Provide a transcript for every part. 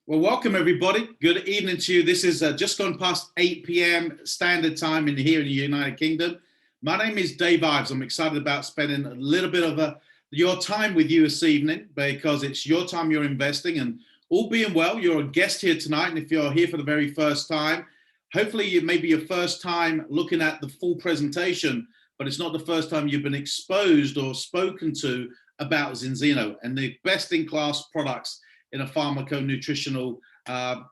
Well, welcome everybody. Good evening to you. This is just gone past 8 p.m. standard time here in the United Kingdom. My name is Dave Ives. I'm excited about spending a little bit of your time with you this evening because it's your time you're investing, and all being well, you're a guest here tonight. And if you're here for the very first time, hopefully it may be your first time looking at the full presentation, but it's not the first time you've been exposed or spoken to about Zinzino and the best-in-class products in a pharmaco-nutritional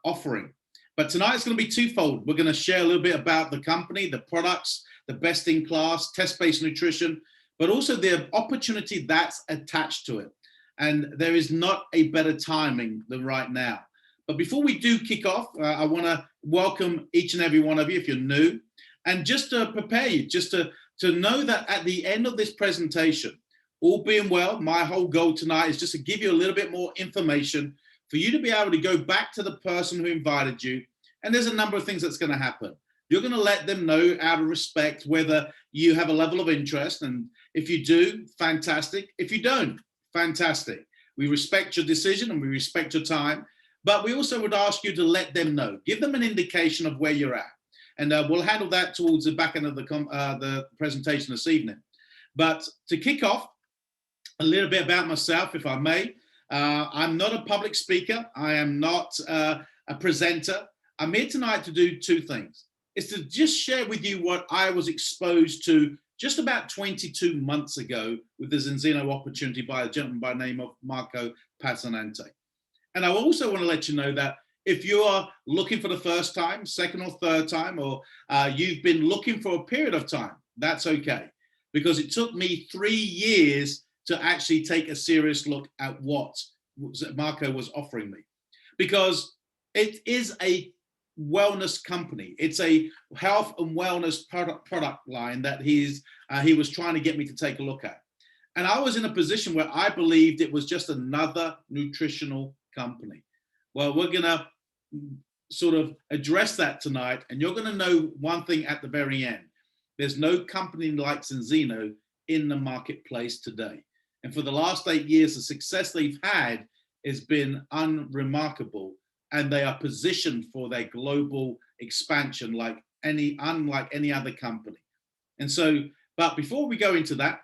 offering. But tonight it's going to be twofold. We're going to share a little bit about the company, the products, the best-in-class test-based nutrition, but also the opportunity that's attached to it. And there is not a better timing than right now. But before we do kick off, I want to welcome each and every one of you if you're new, and just to prepare you, just to know that at the end of this presentation, all being well, my whole goal tonight is just to give you a little bit more information for you to be able to go back to the person who invited you. And there's a number of things that's going to happen. You're going to let them know out of respect whether you have a level of interest. And if you do, fantastic. If you don't, fantastic. We respect your decision and we respect your time. But we also would ask you to let them know. Give them an indication of where you're at. And we'll handle that towards the back end of the presentation this evening. But to kick off, a little bit about myself, if I may. I'm not a public speaker. I am not a presenter. I'm here tonight to do two things. It's to just share with you what I was exposed to just about 22 months ago with the Zinzino opportunity by a gentleman by the name of Marco Pasanante. And I also want to let you know that if you are looking for the first time, second or third time, or you've been looking for a period of time, that's okay. Because it took me 3 years to actually take a serious look at what Marco was offering me. Because it is a wellness company. It's a health and wellness product line that he was trying to get me to take a look at. And I was in a position where I believed it was just another nutritional company. Well, we're going to sort of address that tonight. And you're going to know one thing at the very end. There's no company like Zinzino in the marketplace today. And for the last 8 years, the success they've had has been unremarkable. And they are positioned for their global expansion unlike any other company. And so, but before we go into that,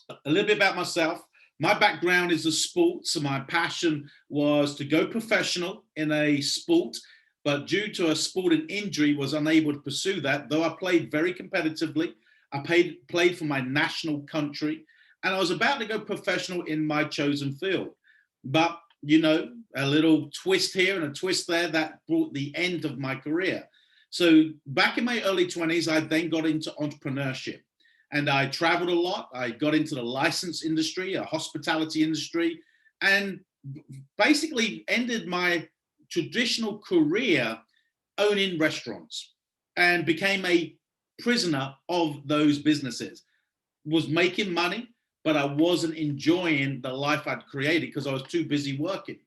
a little bit about myself. My background is the sports. So my passion was to go professional in a sport, but due to a sporting injury, was unable to pursue that, though I played very competitively. I played for my national country, and I was about to go professional in my chosen field. But, you know, a little twist here and a twist there that brought the end of my career. So back in my early 20s, I then got into entrepreneurship. And I traveled a lot. I got into the license industry, a hospitality industry, and basically ended my traditional career owning restaurants and became a prisoner of those businesses. Was making money, but I wasn't enjoying the life I'd created because I was too busy working.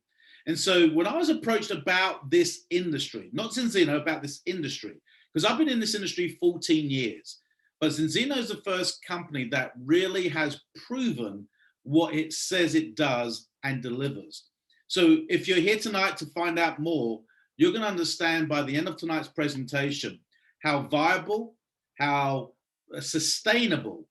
And so when I was approached about this industry, not Zinzino, about this industry, because I've been in this industry 14 years, but Zinzino is the first company that really has proven what it says it does and delivers. So if you're here tonight to find out more, you're going to understand by the end of tonight's presentation how viable, how sustainable,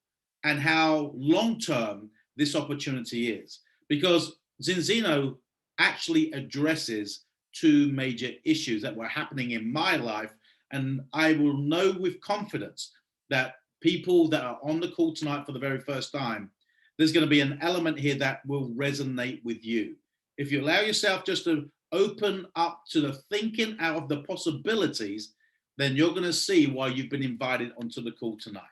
and how long-term this opportunity is. Because Zinzino actually addresses two major issues that were happening in my life. And I will know with confidence that people that are on the call tonight for the very first time, there's going to be an element here that will resonate with you. If you allow yourself just to open up to the thinking out of the possibilities, then you're going to see why you've been invited onto the call tonight.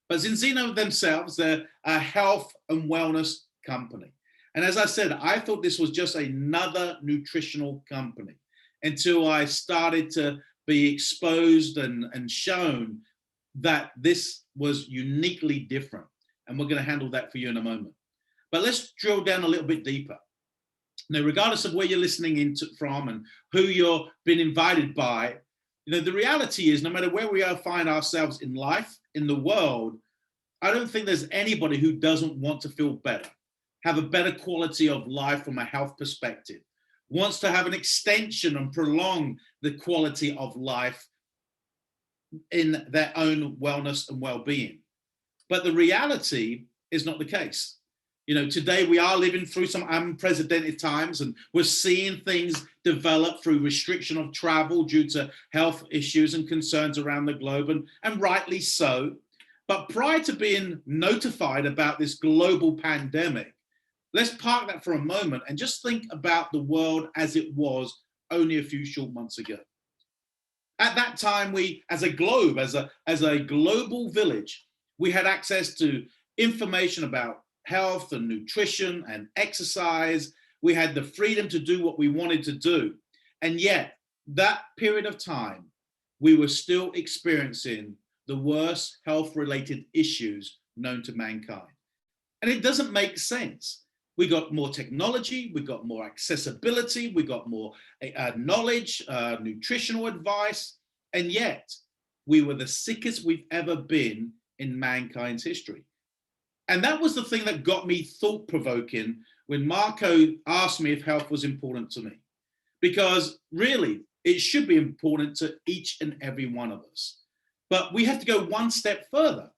But Zinzino themselves, they're a health and wellness company. And as I said, I thought this was just another nutritional company until I started to be exposed and shown that this was uniquely different. And we're going to handle that for you in a moment. But let's drill down a little bit deeper. Now, regardless of where you're listening from and who you're been invited by, you know, the reality is no matter where we find ourselves in life, in the world, I don't think there's anybody who doesn't want to feel better, have a better quality of life from a health perspective, wants to have an extension and prolong the quality of life in their own wellness and well-being. But the reality is not the case. You know, today we are living through some unprecedented times, and we're seeing things develop through restriction of travel due to health issues and concerns around the globe, and rightly so. But prior to being notified about this global pandemic, let's park that for a moment and just think about the world as it was only a few short months ago. At that time, we, as a globe, as a global village, we had access to information about health and nutrition and exercise. We had the freedom to do what we wanted to do. And yet, that period of time, we were still experiencing the worst health-related issues known to mankind. And it doesn't make sense. We got more technology, we got more accessibility, we got more knowledge, nutritional advice, and yet we were the sickest we've ever been in mankind's history. And that was the thing that got me thought-provoking when Marco asked me if health was important to me. Because really, it should be important to each and every one of us. But we have to go one step further.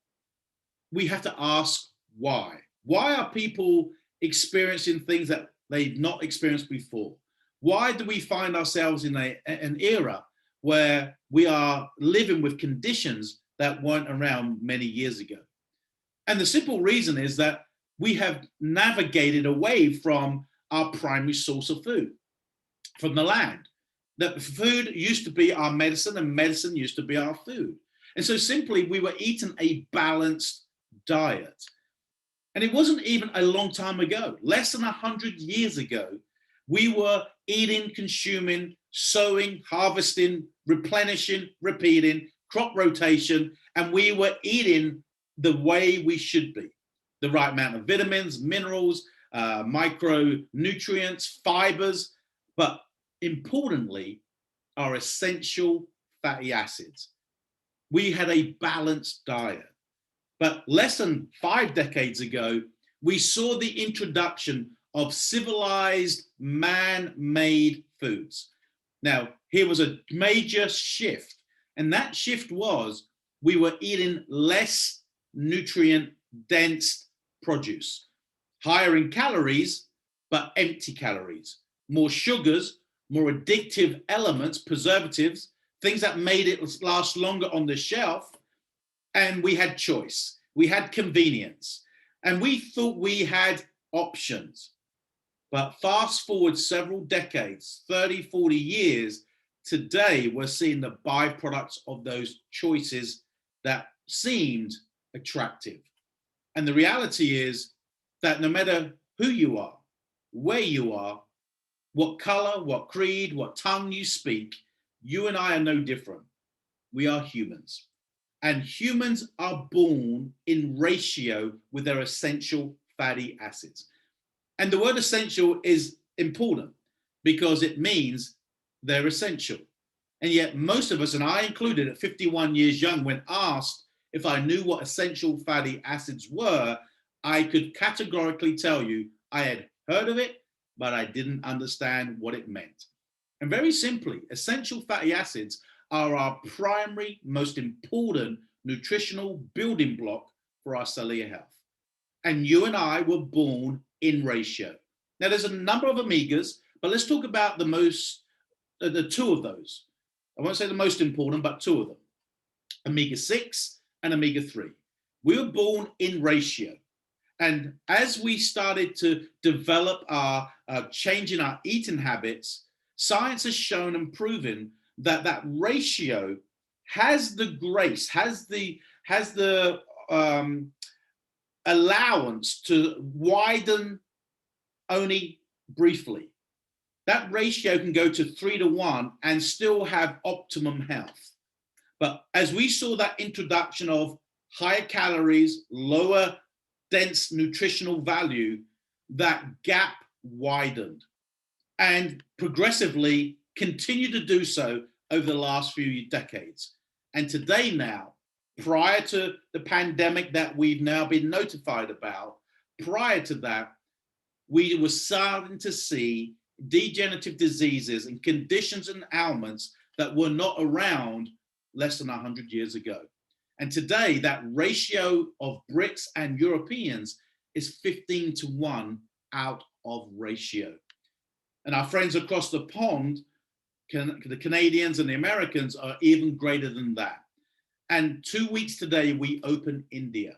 We have to ask why. Why are people experiencing things that they've not experienced before? Why do we find ourselves in an era where we are living with conditions that weren't around many years ago? And the simple reason is that we have navigated away from our primary source of food, from the land. That food used to be our medicine and medicine used to be our food. And so simply we were eating a balanced diet. And it wasn't even a long time ago, less than 100 years ago, we were eating, consuming, sowing, harvesting, replenishing, repeating, crop rotation, and we were eating the way we should be. The right amount of vitamins, minerals, micronutrients, fibers, but importantly, our essential fatty acids. We had a balanced diet. But less than 5 decades ago, we saw the introduction of civilized man-made foods. Now, here was a major shift, and that shift was we were eating less nutrient-dense produce, higher in calories, but empty calories, more sugars, more addictive elements, preservatives, things that made it last longer on the shelf. And we had choice, we had convenience, and we thought we had options. But fast forward several decades, 30, 40 years, today we're seeing the byproducts of those choices that seemed attractive. And the reality is that no matter who you are, where you are, what color, what creed, what tongue you speak, you and I are no different. We are humans. And humans are born in ratio with their essential fatty acids. And the word essential is important because it means they're essential. And yet most of us, and I included at 51 years young, when asked if I knew what essential fatty acids were, I could categorically tell you I had heard of it, but I didn't understand what it meant. And very simply, essential fatty acids are our primary, most important nutritional building block for our cellular health. And you and I were born in ratio. Now, there's a number of omegas, but let's talk about the two of those. I won't say the most important, but two of them, omega-6 and omega-3. We were born in ratio. And as we started to develop our changing our eating habits, science has shown and proven that that ratio has the grace, has the allowance to widen only briefly. That ratio can go to 3-to-1 and still have optimum health. But as we saw that introduction of higher calories, lower dense nutritional value, that gap widened and progressively continue to do so over the last few decades. And today now, prior to the pandemic that we've now been notified about, prior to that, we were starting to see degenerative diseases and conditions and ailments that were not around less than 100 years ago. And today, that ratio of Brits and Europeans is 15-1 out of ratio. And our friends across the pond, the Canadians and the Americans, are even greater than that. And 2 weeks today, we open India.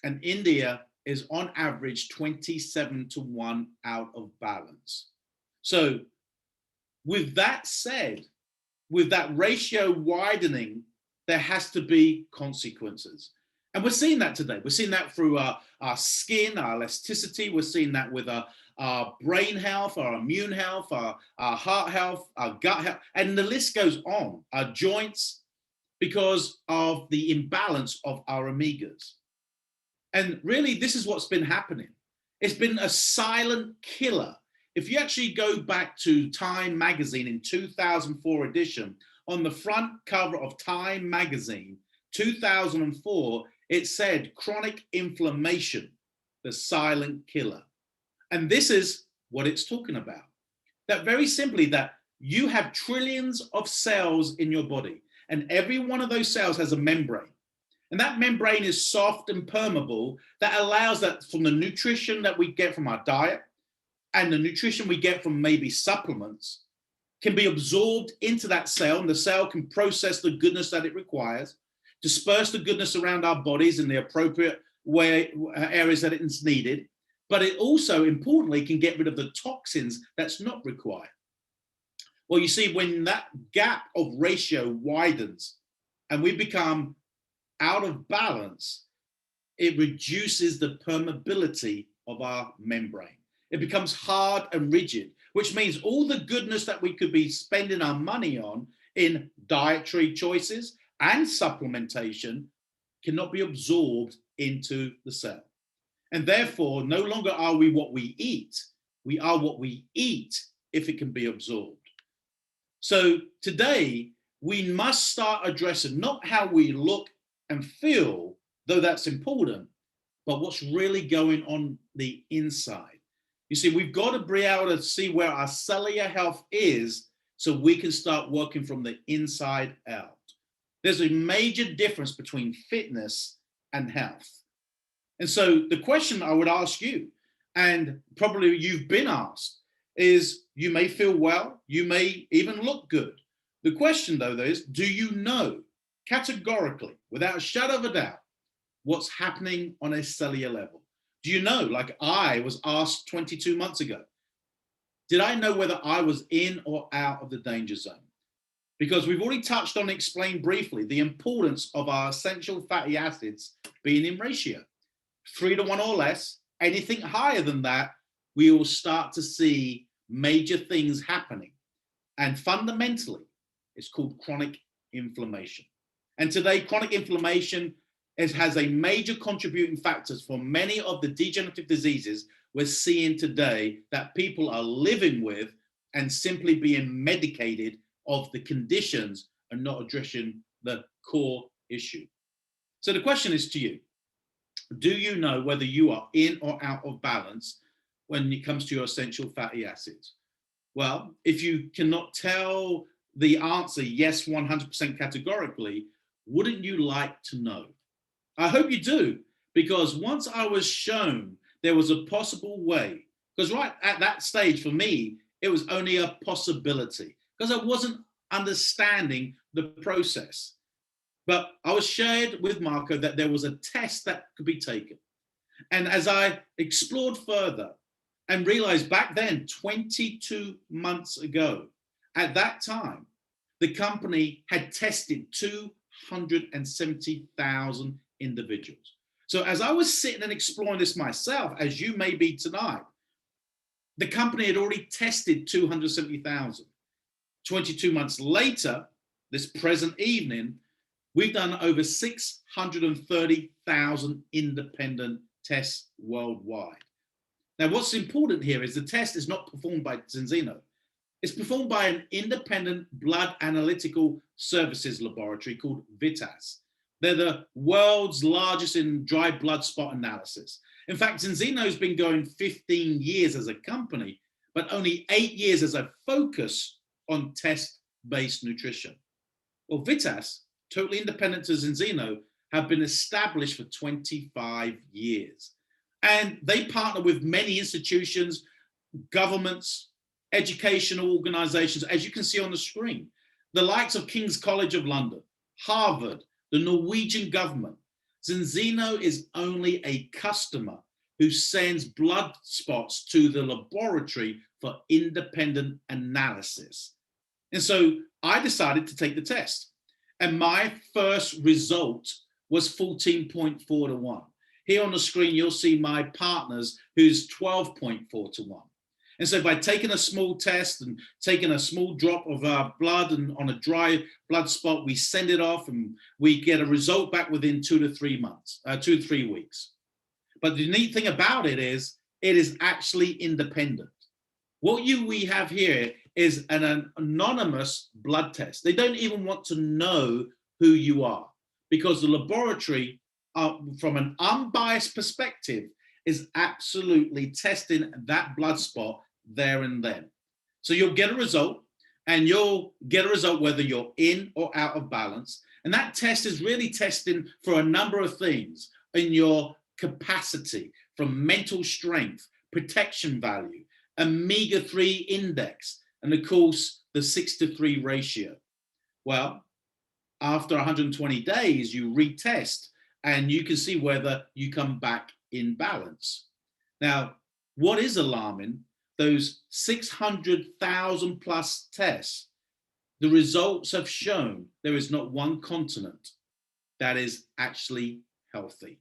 And India is on average 27-1 out of balance. So with that said, with that ratio widening, there has to be consequences. And we're seeing that today. We're seeing that through our skin, our elasticity. We're seeing that with our brain health, our immune health, our heart health, our gut health, and the list goes on, our joints, because of the imbalance of our omegas. And really, this is what's been happening. It's been a silent killer. If you actually go back to Time magazine in 2004 edition, on the front cover of Time magazine, 2004, it said chronic inflammation, the silent killer. And this is what it's talking about. That very simply, that you have trillions of cells in your body, and every one of those cells has a membrane. And that membrane is soft and permeable, that allows that from the nutrition that we get from our diet and the nutrition we get from maybe supplements can be absorbed into that cell, and the cell can process the goodness that it requires, disperse the goodness around our bodies in the appropriate way, areas that it's needed. But it also, importantly, can get rid of the toxins that's not required. Well, you see, when that gap of ratio widens and we become out of balance, it reduces the permeability of our membrane. It becomes hard and rigid, which means all the goodness that we could be spending our money on in dietary choices and supplementation cannot be absorbed into the cell. And therefore, no longer are we what we eat. We are what we eat if it can be absorbed. So today, we must start addressing not how we look and feel, though that's important, but what's really going on the inside. You see, we've got to be able to see where our cellular health is so we can start working from the inside out. There's a major difference between fitness and health. And so the question I would ask you, and probably you've been asked, is you may feel well, you may even look good. The question though is, do you know categorically, without a shadow of a doubt, what's happening on a cellular level? Do you know, like I was asked 22 months ago, did I know whether I was in or out of the danger zone? Because we've already touched on, explained briefly, the importance of our essential fatty acids being in ratio. 3-1 or less, anything higher than that, we will start to see major things happening. And fundamentally, it's called chronic inflammation. And today, chronic inflammation has a major contributing factors for many of the degenerative diseases we're seeing today that people are living with and simply being medicated of the conditions and not addressing the core issue. So the question is to you, do you know whether you are in or out of balance when it comes to your essential fatty acids? Well, if you cannot tell the answer yes 100% categorically, wouldn't you like to know? I hope you do, because once I was shown there was a possible way, because right at that stage for me, it was only a possibility, because I wasn't understanding the process. But I was shared with Marco that there was a test that could be taken. And as I explored further and realized back then, 22 months ago, at that time, the company had tested 270,000 individuals. So as I was sitting and exploring this myself, as you may be tonight, the company had already tested 270,000. 22 months later, this present evening, we've done over 630,000 independent tests worldwide. Now, what's important here is the test is not performed by Zinzino. It's performed by an independent blood analytical services laboratory called Vitas. They're the world's largest in dry blood spot analysis. In fact, Zinzino's been going 15 years as a company, but only 8 years as a focus on test-based nutrition. Well, Vitas, totally independent to Zinzino, have been established for 25 years. And they partner with many institutions, governments, educational organizations, as you can see on the screen, the likes of King's College of London, Harvard, the Norwegian government. Zinzino is only a customer who sends blood spots to the laboratory for independent analysis. And so I decided to take the test. And my first result was 14.4 to 1. Here on the screen, you'll see my partners, who's 12.4 to 1. And so by taking a small test and taking a small drop of our blood and on a dry blood spot, we send it off and we get a result back within 2 to 3 months, 2 to 3 weeks. But the neat thing about it is actually independent. What we have here is an anonymous blood test. They don't even want to know who you are, because the laboratory, from an unbiased perspective, is absolutely testing that blood spot there and then. So you'll get a result, and you'll get a result whether you're in or out of balance. And that test is really testing for a number of things in your capacity, from mental strength, protection value, omega-3 index, and of course, the 6:3 ratio. Well, after 120 days, you retest and you can see whether you come back in balance. Now, what is alarming, those 600,000 plus tests, the results have shown there is not one continent that is actually healthy.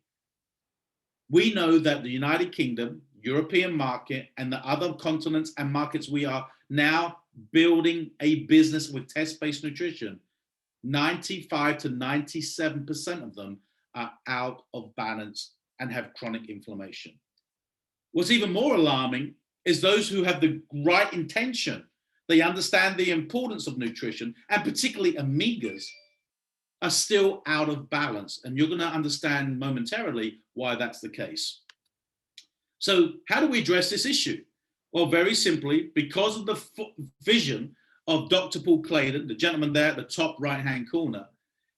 We know that the United Kingdom, European market, and the other continents and markets we are now building a business with test-based nutrition, 95 to 97% of them are out of balance and have chronic inflammation. What's even more alarming is those who have the right intention. They understand the importance of nutrition, and particularly omegas, are still out of balance. And you're going to understand momentarily why that's the case. So how do we address this issue? Well, very simply, because of the vision of Dr. Paul Clayton, the gentleman there at the top right-hand corner.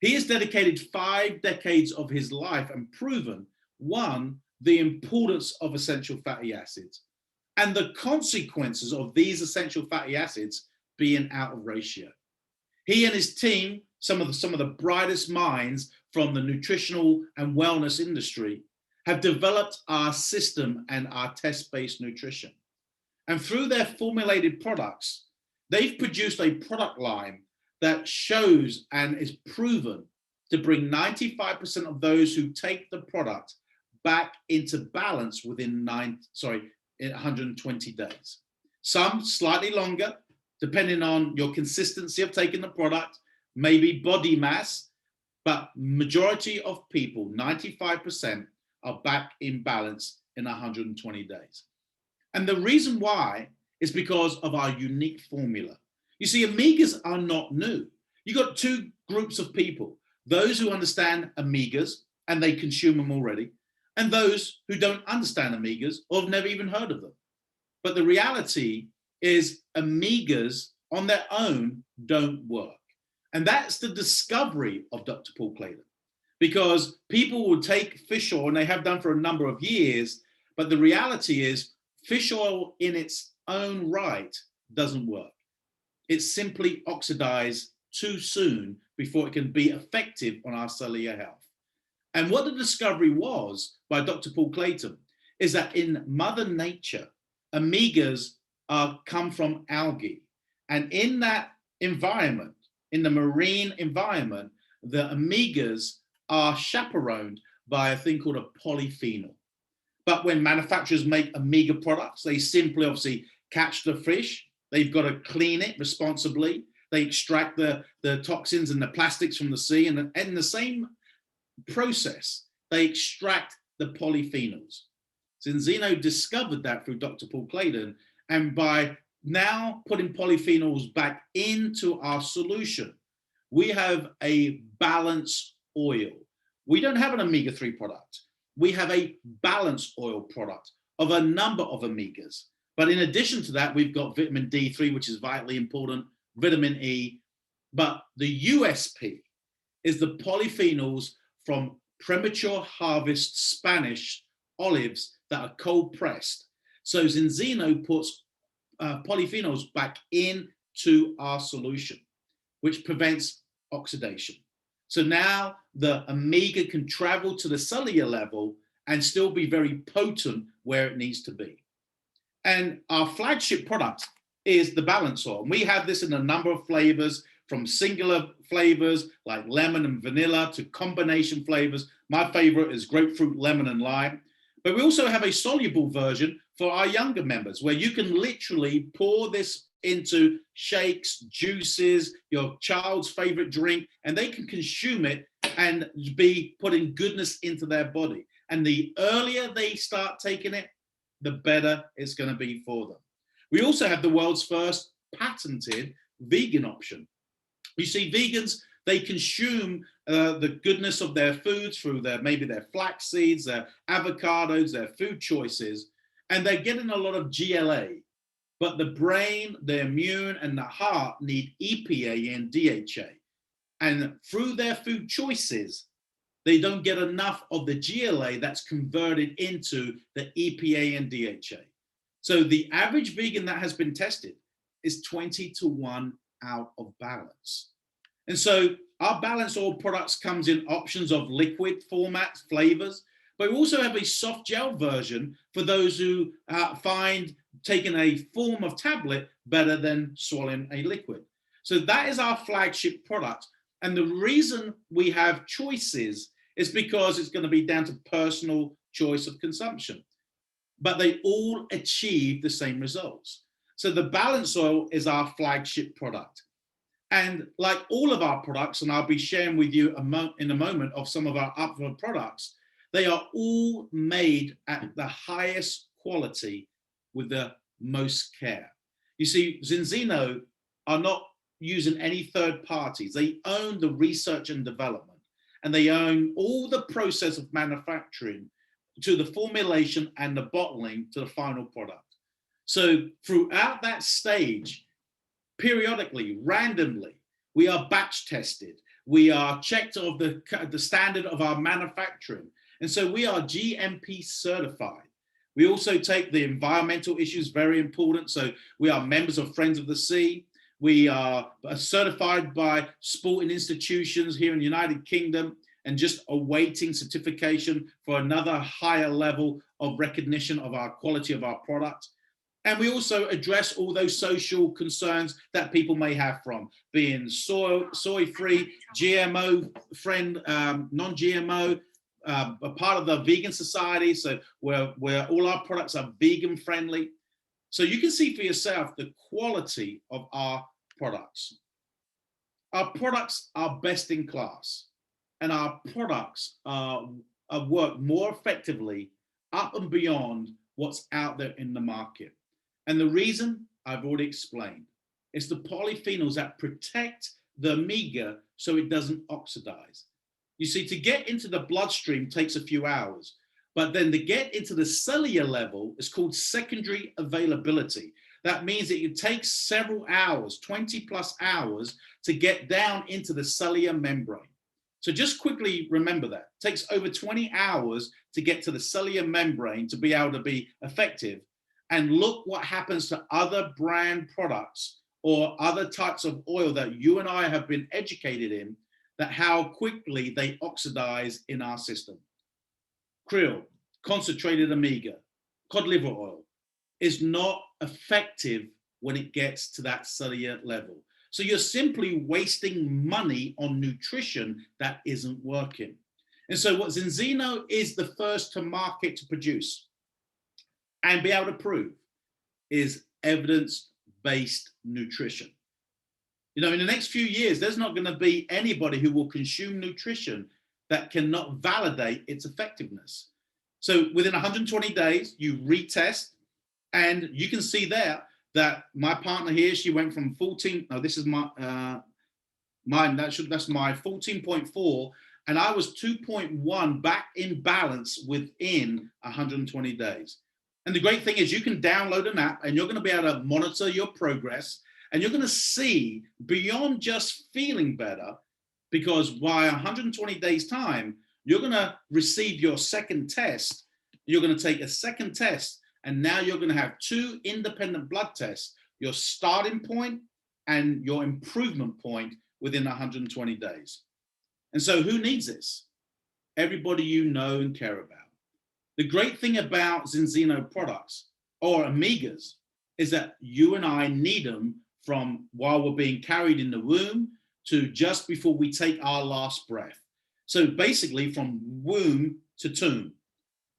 He has dedicated 5 decades of his life and proven, one, the importance of essential fatty acids and the consequences of these essential fatty acids being out of ratio. He and his team, some of the brightest minds from the nutritional and wellness industry, have developed our system and our test-based nutrition. And through their formulated products, they've produced a product line that shows and is proven to bring 95% of those who take the product back into balance within 120 days. Some slightly longer, depending on your consistency of taking the product, maybe body mass, but majority of people, 95%, are back in balance in 120 days. And the reason why is because of our unique formula. You see, omegas are not new. You've got 2 groups of people, those who understand omegas and they consume them already, and those who don't understand omegas or have never even heard of them. But the reality is omegas on their own don't work. And that's the discovery of Dr. Paul Clayton, because people will take fish oil, and they have done for a number of years, but the reality is fish oil in its own right doesn't work. It's simply oxidized too soon before it can be effective on our cellular health. And what the discovery was by Dr. Paul Clayton is that in Mother Nature, omegas come from algae. And in that environment, in the marine environment, the omegas are chaperoned by a thing called a polyphenol. But when manufacturers make omega products, they simply obviously catch the fish. They've got to clean it responsibly. They extract the toxins and the plastics from the sea. And in the same process, they extract the polyphenols. Zinzino discovered that through Dr. Paul Clayton. And by now putting polyphenols back into our solution, we have a balanced oil. We don't have an omega-3 product. We have a balanced oil product of a number of omegas. But in addition to that, we've got vitamin D3, which is vitally important, vitamin E. But the USP is the polyphenols from premature harvest Spanish olives that are cold pressed. So Zinzino puts polyphenols back into our solution, which prevents oxidation. So now the omega can travel to the cellular level and still be very potent where it needs to be. And our flagship product is the balance oil. And we have this in a number of flavors, from singular flavors like lemon and vanilla to combination flavors. My favorite is grapefruit, lemon, and lime. But we also have a soluble version for our younger members where you can literally pour this into shakes, juices, your child's favorite drink, and they can consume it and be putting goodness into their body. And the earlier they start taking it, the better it's going to be for them. We also have the world's first patented vegan option. You see, vegans, they consume the goodness of their foods through maybe their flax seeds, their avocados, their food choices, and they're getting a lot of GLA. But the brain, the immune, and the heart need EPA and DHA. And through their food choices, they don't get enough of the GLA that's converted into the EPA and DHA. So the average vegan that has been tested is 20-1 out of balance. And so our balance oil products comes in options of liquid formats, flavors, but we also have a soft gel version for those who find taking a form of tablet better than swallowing a liquid. So that is our flagship product. And the reason we have choices is because it's going to be down to personal choice of consumption. But they all achieve the same results. So the balance oil is our flagship product. And like all of our products, and I'll be sharing with you in a moment of some of our other products, they are all made at the highest quality with the most care. You see, Zinzino are not using any third parties. They own the research and development, and they own all the process of manufacturing to the formulation and the bottling to the final product. So throughout that stage, periodically, randomly, we are batch tested. We are checked of the standard of our manufacturing. And so we are GMP certified. We also take the environmental issues very important. So we are members of Friends of the Sea. We are certified by sporting institutions here in the United Kingdom and just awaiting certification for another higher level of recognition of our quality of our product. And we also address all those social concerns that people may have from being soy-free, GMO-friend, non-GMO, a part of the vegan society, so where all our products are vegan friendly. So you can see for yourself the quality of our products. Our products are best in class, and our products work more effectively up and beyond what's out there in the market. And the reason I've already explained. It's the polyphenols that protect the omega so it doesn't oxidize. You see, to get into the bloodstream takes a few hours, but then to get into the cellular level is called secondary availability. That means that it takes several hours, 20+ hours, to get down into the cellular membrane. So just quickly remember that. It takes over 20 hours to get to the cellular membrane to be able to be effective. And look what happens to other brand products or other types of oil that you and I have been educated in, that how quickly they oxidize in our system. Krill, concentrated omega, cod liver oil is not effective when it gets to that cellular level. So you're simply wasting money on nutrition that isn't working. And so what Zinzino is the first to market to produce and be able to prove is evidence-based nutrition. You know, in the next few years, there's not going to be anybody who will consume nutrition that cannot validate its effectiveness. So within 120 days, you retest, and you can see there that my partner here, she went from 14, no, this is my, that's my 14.4, and I was 2.1 back in balance within 120 days. And the great thing is you can download an app and you're going to be able to monitor your progress, and you're going to see beyond just feeling better, because by 120 days time, you're going to receive your second test. You're going to take a second test, and now you're going to have 2 independent blood tests, your starting point and your improvement point within 120 days. And so who needs this? Everybody you know and care about. The great thing about Zinzino products or Omegas is that you and I need them from while we're being carried in the womb to just before we take our last breath. So basically from womb to tomb.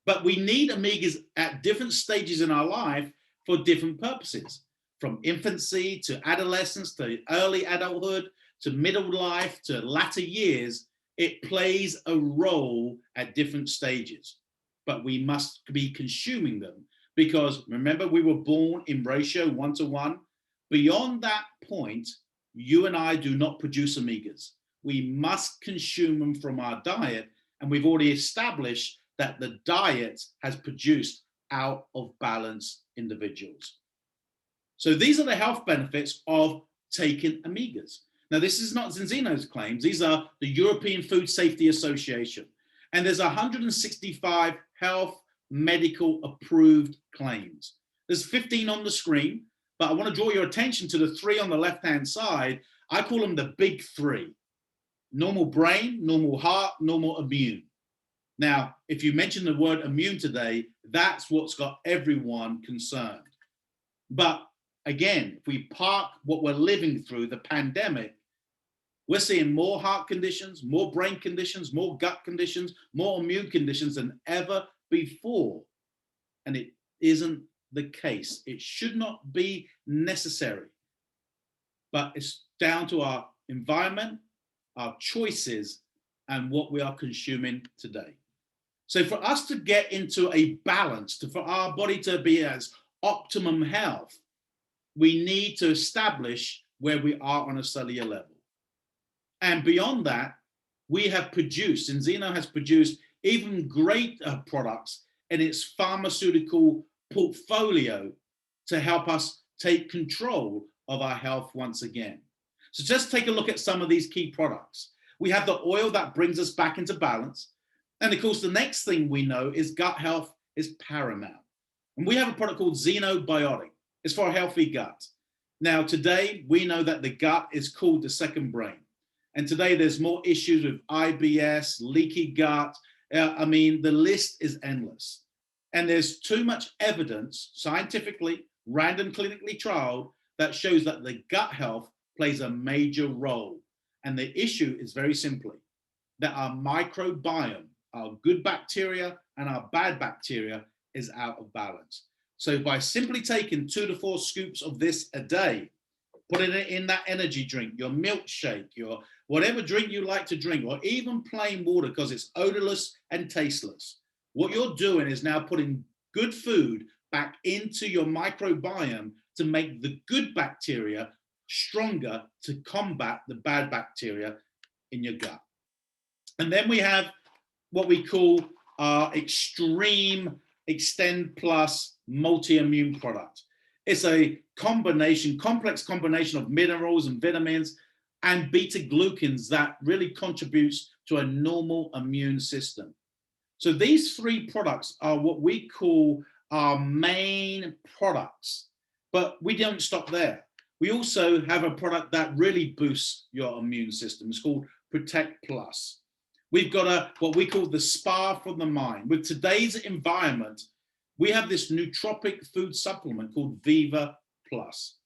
But we need Omegas at different stages in our life for different purposes, from infancy to adolescence to early adulthood to middle life to latter years. It plays a role at different stages, but we must be consuming them, because remember, we were born in ratio 1-to-1. Beyond that point, you and I do not produce Omegas. We must consume them from our diet, and we've already established that the diet has produced out of balance individuals. So these are the health benefits of taking Omegas. Now, this is not Zinzino's claims. These are the European Food Safety Association. And there's 165 health medical approved claims. There's 15 on the screen, but I want to draw your attention to the 3 on the left-hand side. I call them the big 3: normal brain, normal heart, normal immune. Now, if you mention the word immune today, that's what's got everyone concerned. But again, if we park what we're living through, the pandemic, we're seeing more heart conditions, more brain conditions, more gut conditions, more immune conditions than ever before. And it isn't the case. It should not be necessary. But it's down to our environment, our choices, and what we are consuming today. So for us to get into a balance, for our body to be as optimum health, we need to establish where we are on a cellular level. And beyond that, we have produced, Zinzino has produced even greater products in its pharmaceutical portfolio to help us take control of our health once again. So just take a look at some of these key products. We have the oil that brings us back into balance. And of course, the next thing we know is gut health is paramount. And we have a product called Xenobiotic. It's for a healthy gut. Now, today, we know that the gut is called the second brain. And today, there's more issues with IBS, leaky gut. I mean, the list is endless. And there's too much evidence, scientifically, random clinically trialed, that shows that the gut health plays a major role. And the issue is very simply that our microbiome, our good bacteria and our bad bacteria, is out of balance. So by simply taking 2 to 4 scoops of this a day, putting it in that energy drink, your milkshake, your whatever drink you like to drink, or even plain water because it's odorless and tasteless, what you're doing is now putting good food back into your microbiome to make the good bacteria stronger to combat the bad bacteria in your gut. And then we have what we call our Extreme Extend Plus multi-immune product. It's a complex combination of minerals and vitamins and beta glucans that really contributes to a normal immune system. So these 3 products are what we call our main products, but we don't stop there. We also have a product that really boosts your immune system. It's called Protect Plus. We've got what we call the spa for the mind. With today's environment, we have this nootropic food supplement called Viva Plus.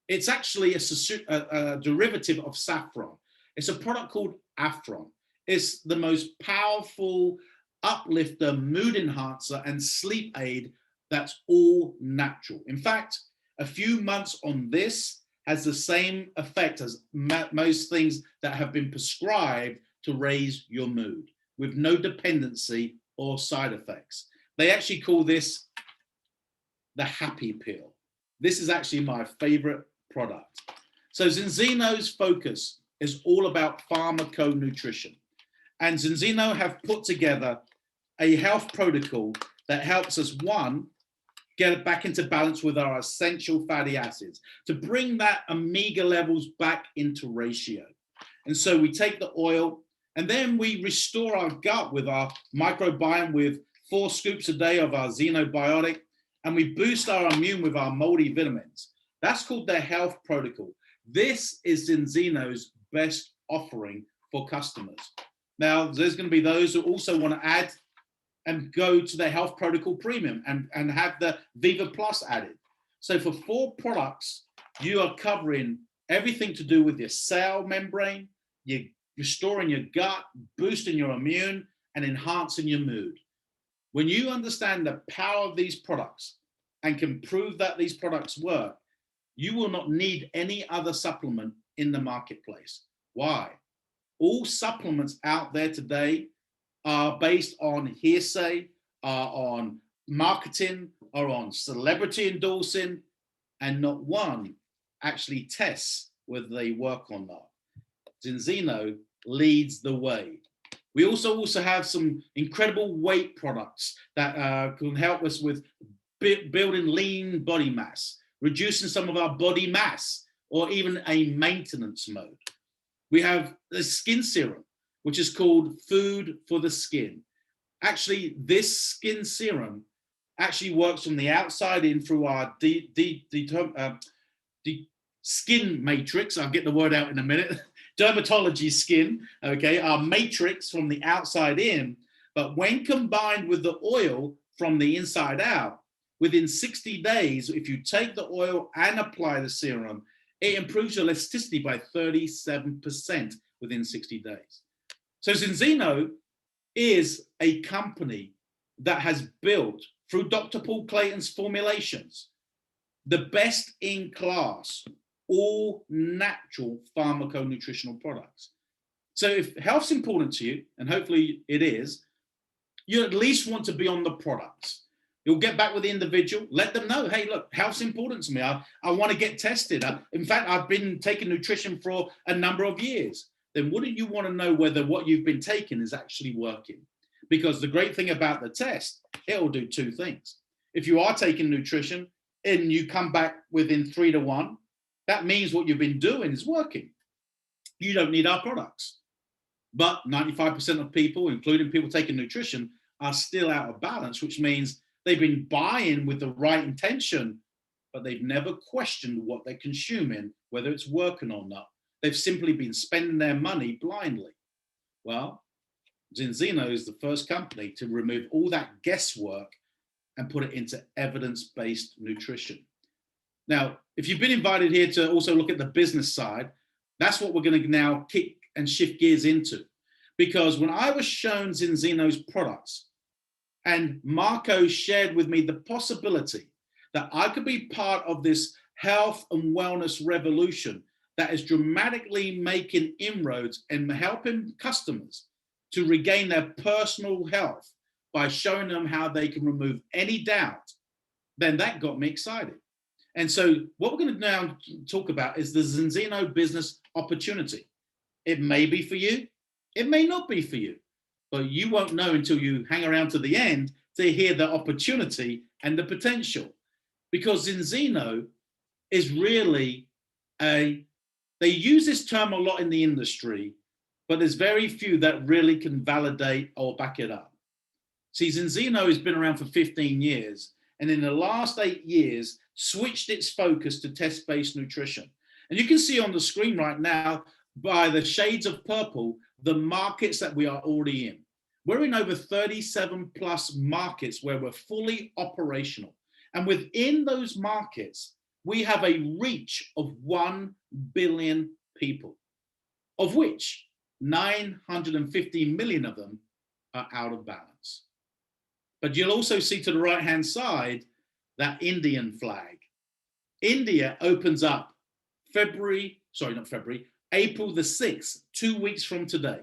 It's actually a derivative of saffron. It's a product called Afron. It's the most powerful uplifter, mood enhancer, and sleep aid that's all natural. In fact, a few months on this has the same effect as most things that have been prescribed to raise your mood, with no dependency or side effects. They actually call this the happy pill. This is actually my favorite product. So Zinzino's focus is all about pharmaconutrition. And Zinzino have put together a health protocol that helps us, 1, get it back into balance with our essential fatty acids, to bring that omega levels back into ratio. And so we take the oil and then we restore our gut with our microbiome with 4 scoops a day of our xenobiotic, and we boost our immune with our multivitamins. That's called their health protocol. This is Zinzino's best offering for customers. Now, there's going to be those who also want to add and go to the health protocol premium and have the Viva Plus added. So for 4 products, you are covering everything to do with your cell membrane, you're restoring your gut, boosting your immune, and enhancing your mood. When you understand the power of these products and can prove that these products work, you will not need any other supplement in the marketplace. Why? All supplements out there today are based on hearsay, are on marketing, are on celebrity endorsing, and not one actually tests whether they work or not. Zinzino leads the way. We also have some incredible weight products that can help us with building lean body mass, reducing some of our body mass, or even a maintenance mode. We have the skin serum, which is called Food for the Skin. Actually, this skin serum actually works from the outside in through our skin matrix. I'll get the word out in a minute. Dermatology skin, okay, our matrix from the outside in. But when combined with the oil from the inside out, within 60 days, if you take the oil and apply the serum, it improves your elasticity by 37% within 60 days. So Zinzino is a company that has built, through Dr. Paul Clayton's formulations, the best in class, all natural pharmaconutritional products. So if health's important to you, and hopefully it is, you at least want to be on the products. You'll get back with the individual, let them know, hey, look, health's important to me. I want to get tested. In fact, I've been taking nutrition for a number of years. Then wouldn't you want to know whether what you've been taking is actually working? Because the great thing about the test, it will do 2 things. If you are taking nutrition and you come back within 3 to 1, that means what you've been doing is working. You don't need our products. But 95% of people, including people taking nutrition, are still out of balance, which means they've been buying with the right intention, but they've never questioned what they're consuming, whether it's working or not. They've simply been spending their money blindly. Well, Zinzino is the first company to remove all that guesswork and put it into evidence-based nutrition. Now, if you've been invited here to also look at the business side, that's what we're going to now kick and shift gears into. Because when I was shown Zinzino's products, and Marco shared with me the possibility that I could be part of this health and wellness revolution that is dramatically making inroads and helping customers to regain their personal health by showing them how they can remove any doubt, then that got me excited. And so what we're going to now talk about is the Zinzino business opportunity. It may be for you, it may not be for you, but you won't know until you hang around to the end to hear the opportunity and the potential. Because Zinzino is really they use this term a lot in the industry, but there's very few that really can validate or back it up. See, Zinzino has been around for 15 years, and in the last 8 years, switched its focus to test-based nutrition. And you can see on the screen right now, by the shades of purple, the markets that we are already in. We're in over 37 plus markets where we're fully operational. And within those markets, we have a reach of 1 billion people, of which 950 million of them are out of balance. But you'll also see to the right-hand side that Indian flag. India opens up April the 6th, 2 weeks from today,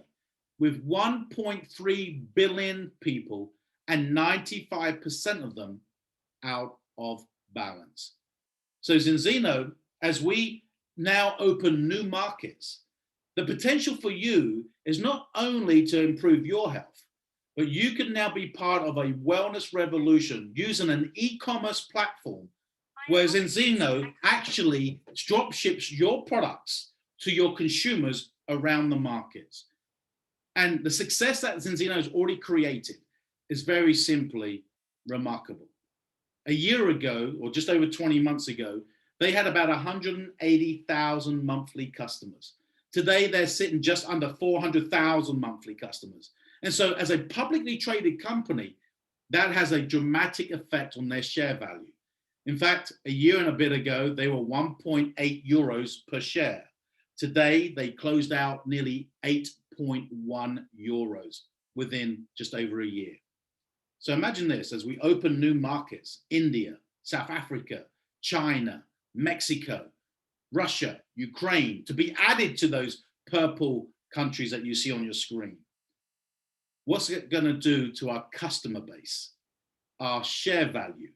with 1.3 billion people and 95% of them out of balance. So Zinzino, as we now open new markets, the potential for you is not only to improve your health, but you can now be part of a wellness revolution using an e-commerce platform where Zenzino actually drop ships your products to your consumers around the markets. And the success that Zenzino has already created is very simply remarkable. A year ago, or just over 20 months ago, they had about 180,000 monthly customers. Today, they're sitting just under 400,000 monthly customers. And so as a publicly traded company, that has a dramatic effect on their share value. In fact, a year and a bit ago, they were 1.8 euros per share. Today, they closed out nearly 8.1 euros within just over a year. So imagine this, as we open new markets, India, South Africa, China, Mexico, Russia, Ukraine, to be added to those purple countries that you see on your screen. What's it going to do to our customer base, our share value,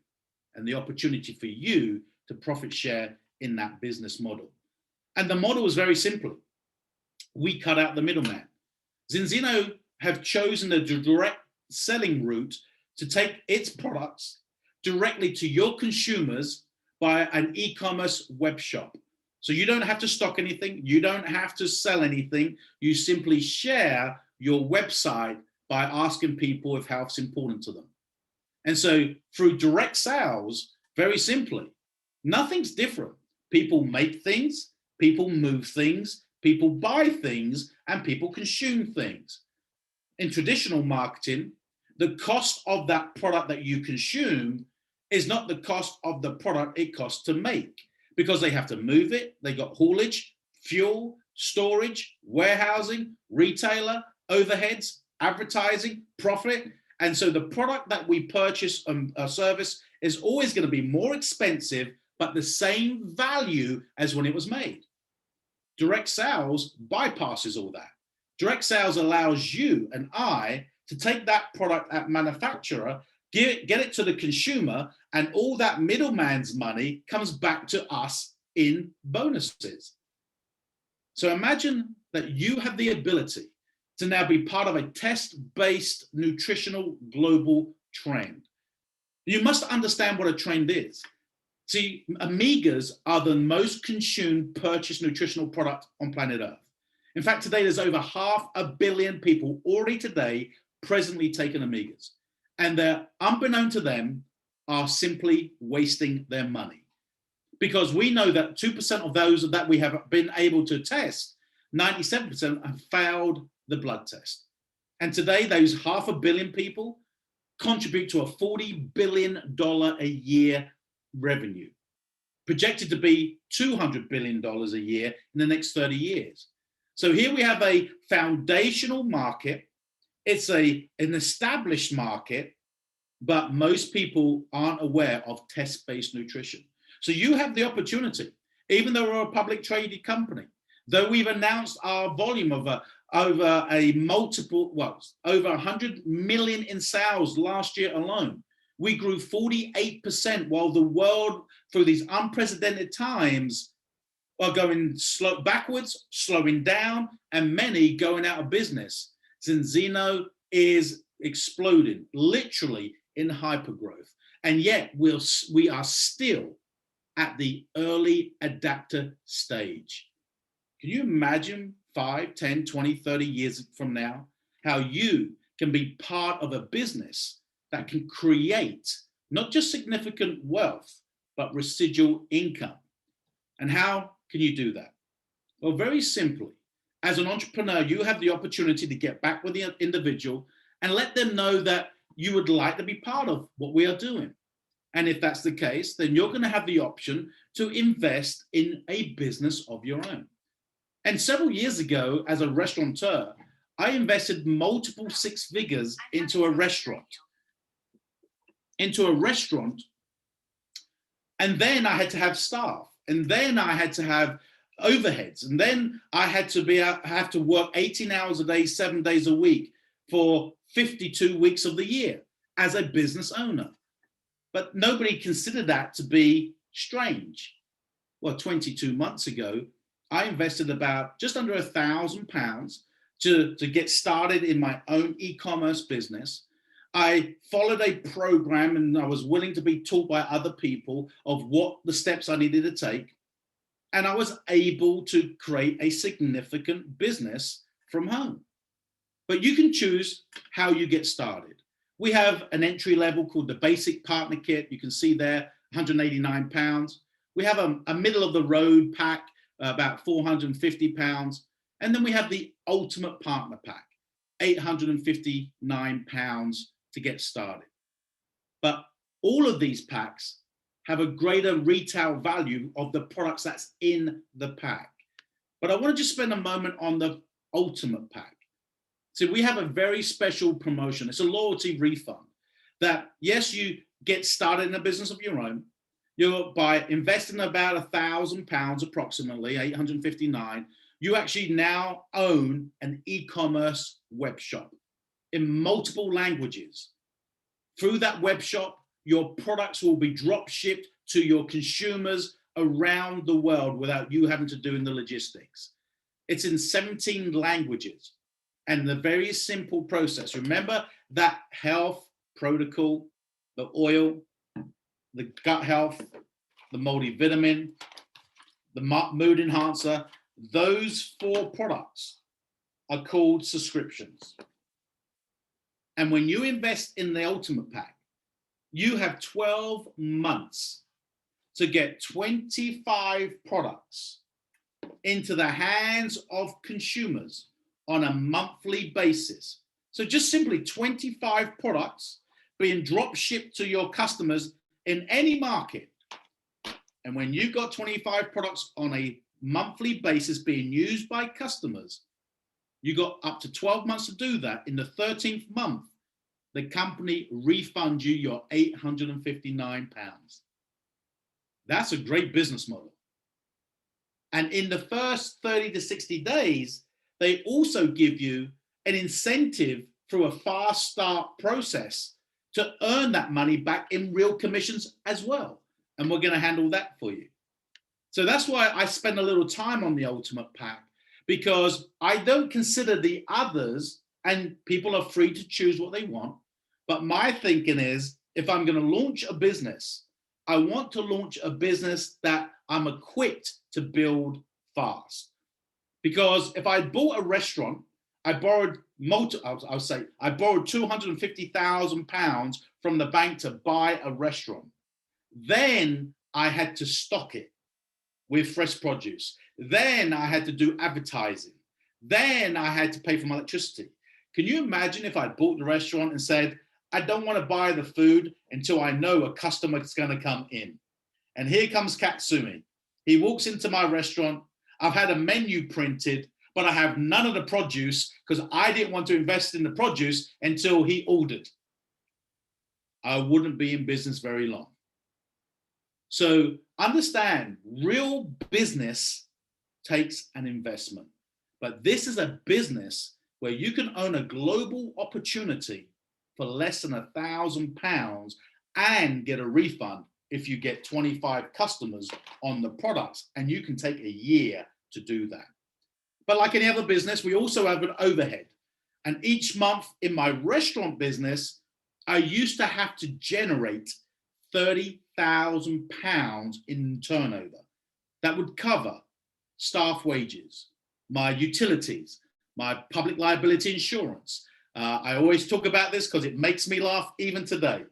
and the opportunity for you to profit share in that business model? And the model is very simple. We cut out the middleman. Zenzino have chosen the direct selling route to take its products directly to your consumers by an e-commerce web shop. So you don't have to stock anything. You don't have to sell anything. You simply share your website by asking people if health's important to them. And so through direct sales, very simply, nothing's different. People make things, people move things, people buy things, and people consume things. In traditional marketing, the cost of that product that you consume is not the cost of the product it costs to make, because they have to move it. They got haulage, fuel, storage, warehousing, retailer, overheads, advertising, profit. And so the product that we purchase a service is always going to be more expensive, but the same value as when it was made. Direct sales bypasses all that. Direct sales allows you and I to take that product at manufacturer, get it to the consumer, and all that middleman's money comes back to us in bonuses. So imagine that you have the ability to now be part of a test-based nutritional global trend. You must understand what a trend is. See, omegas are the most consumed purchased nutritional product on planet Earth. In fact, today there's over 500 million people already today presently taking omegas. And they're, unbeknown to them, are simply wasting their money. Because we know that 2% of those that we have been able to test, 97% have failed the blood test. And today, those 500 million people contribute to a $40 billion a year revenue, projected to be $200 billion a year in the next 30 years. So here we have a foundational market. It's an established market, but most people aren't aware of test-based nutrition. So you have the opportunity, even though we're a public traded company, though we've announced our volume of over 100 million in sales last year alone. We grew 48% while the world, through these unprecedented times, are going backwards, slowing down, and many going out of business. Zenzino is exploding, literally in hypergrowth. And yet we are still at the early adapter stage. Can you imagine 5, 10, 20, 30 years from now, how you can be part of a business that can create not just significant wealth, but residual income? And how can you do that? Well, very simply, as an entrepreneur, you have the opportunity to get back with the individual and let them know that you would like to be part of what we are doing. And if that's the case, then you're going to have the option to invest in a business of your own. And several years ago, as a restaurateur, I invested multiple six figures into a restaurant. And then I had to have staff. And then I had to have overheads. And then I had to have to work 18 hours a day, 7 days a week for 52 weeks of the year as a business owner. But nobody considered that to be strange. Well, 22 months ago, I invested about just under £1,000 to get started in my own e-commerce business. I followed a program and I was willing to be taught by other people of what the steps I needed to take. And I was able to create a significant business from home. But you can choose how you get started. We have an entry level called the Basic Partner Kit. You can see there, £189. We have a middle of the road pack, about £450. And then we have the Ultimate Partner Pack, £859 to get started. But all of these packs have a greater retail value of the products that's in the pack. But I want to just spend a moment on the Ultimate Pack. So we have a very special promotion. It's a loyalty refund that, yes, you get started in a business of your own. By investing about £1,000 approximately, 859, you actually now own an e-commerce web shop in multiple languages. Through that web shop, your products will be drop shipped to your consumers around the world without you having to do in the logistics. It's in 17 languages and the very simple process. Remember that health protocol, the oil, the gut health, the multivitamin, the mood enhancer, those 4 products are called subscriptions. And when you invest in the Ultimate Pack, you have 12 months to get 25 products into the hands of consumers on a monthly basis. So just simply 25 products being drop shipped to your customers in any market. And when you've got 25 products on a monthly basis being used by customers, you got up to 12 months to do that. In the 13th month, the company refunds you your £859. That's a great business model. And in the first 30 to 60 days, they also give you an incentive through a fast start process to earn that money back in real commissions as well. And we're going to handle that for you. So that's why I spend a little time on the Ultimate Pack, because I don't consider the others, and people are free to choose what they want. But my thinking is, if I'm going to launch a business, I want to launch a business that I'm equipped to build fast. Because if I bought a restaurant, I borrowed I borrowed £250,000 from the bank to buy a restaurant. Then I had to stock it with fresh produce. Then I had to do advertising. Then I had to pay for my electricity. Can you imagine if I bought the restaurant and said, I don't want to buy the food until I know a customer is going to come in? And here comes Katsumi. He walks into my restaurant. I've had a menu printed, but I have none of the produce because I didn't want to invest in the produce until he ordered. I wouldn't be in business very long. So understand, real business takes an investment, but this is a business where you can own a global opportunity for less than £1,000 and get a refund if you get 25 customers on the products, and you can take a year to do that. But like any other business, we also have an overhead. And each month in my restaurant business, I used to have to generate £30,000 in turnover. That would cover staff wages, my utilities, my public liability insurance. I always talk about this because it makes me laugh even today.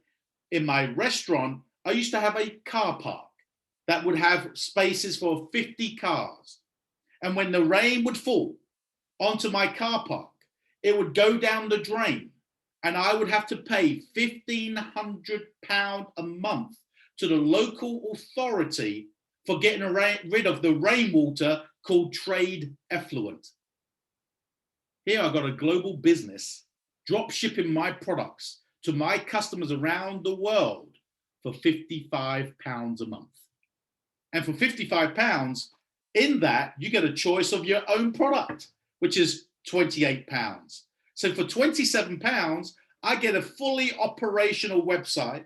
In my restaurant, I used to have a car park that would have spaces for 50 cars. And when the rain would fall onto my car park, it would go down the drain, and I would have to pay £1,500 a month to the local authority for getting rid of the rainwater called trade effluent. Here I got a global business drop shipping my products to my customers around the world for £55 a month. And for £55, in that, you get a choice of your own product, which is £28. So for £27, I get a fully operational website,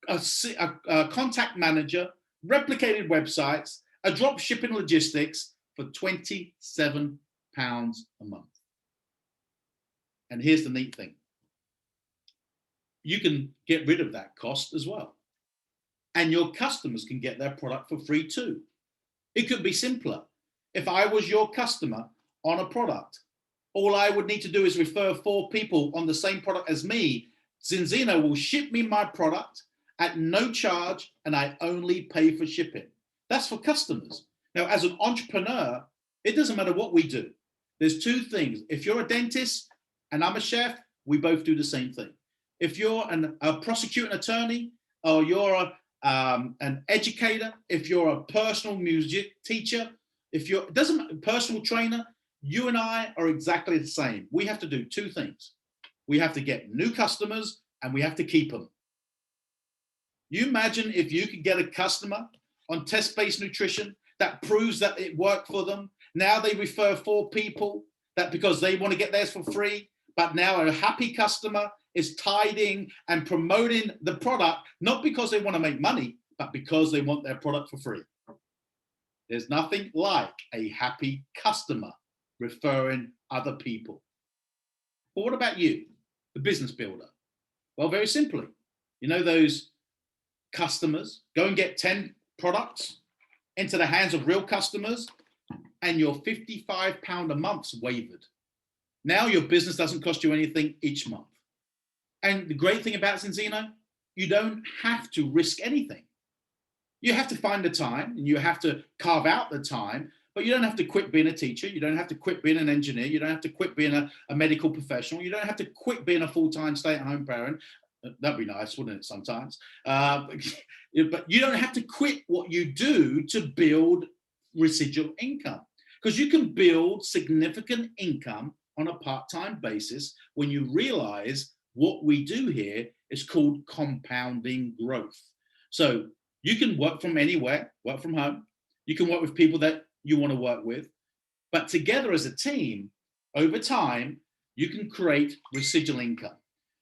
a contact manager, replicated websites, a drop shipping logistics for £27 a month. And here's the neat thing. You can get rid of that cost as well. And your customers can get their product for free too. It could be simpler. If I was your customer on a product, all I would need to do is refer 4 people on the same product as me. Zinzino will ship me my product at no charge, and I only pay for shipping. That's for customers. Now, as an entrepreneur, it doesn't matter what we do. There's 2 things. If you're a dentist and I'm a chef, we both do the same thing. If you're a prosecuting attorney, or you're an educator, if you're a personal music teacher, if you're, it doesn't matter, personal trainer, you and I are exactly the same. We have to do 2 things. We have to get new customers and we have to keep them. You imagine if you could get a customer on test-based nutrition that proves that it worked for them. Now they refer 4 people that because they want to get theirs for free, but now a happy customer is tied in and promoting the product, not because they want to make money, but because they want their product for free. There's nothing like a happy customer referring other people. But what about you, the business builder? Well, very simply, you know those customers, go and get 10 products into the hands of real customers, and your £55 a month's wavered. Now your business doesn't cost you anything each month. And the great thing about Zinzino, you don't have to risk anything. You have to find the time and you have to carve out the time, but you don't have to quit being a teacher. You don't have to quit being an engineer. You don't have to quit being a medical professional. You don't have to quit being a full-time stay-at-home parent. That'd be nice, wouldn't it, sometimes? But you don't have to quit what you do to build residual income, because you can build significant income on a part-time basis when you realize what we do here is called compounding growth. So you can work from anywhere, work from home. You can work with people that you want to work with, but together as a team, over time, you can create residual income.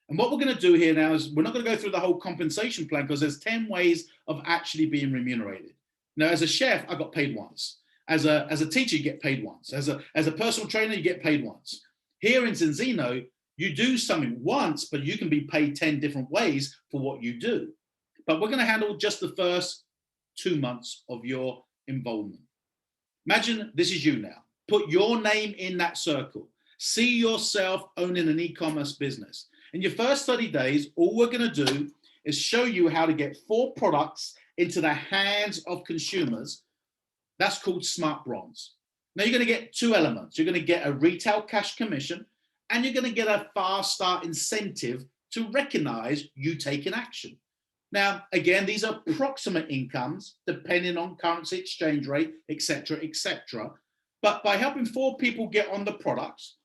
And what we're going to do here now is we're not going to go through the whole compensation plan, because there's 10 ways of actually being remunerated. Now, as a chef, I got paid once. As a teacher, you get paid once. As a personal trainer, you get paid once. Here in Zinzino, you do something once, but you can be paid 10 different ways for what you do. But we're going to handle just the first 2 months of your involvement. Imagine this is you now. Put your name in that circle. See yourself owning an e-commerce business. In your first 30 days, all we're going to do is show you how to get 4 products into the hands of consumers. That's called Smart Bronze. Now you're going to get 2 elements. You're going to get a retail cash commission, and you're going to get a fast start incentive to recognize you taking action. Now, again, these are approximate incomes depending on currency exchange rate, etc., etc. But by helping 4 people get on the products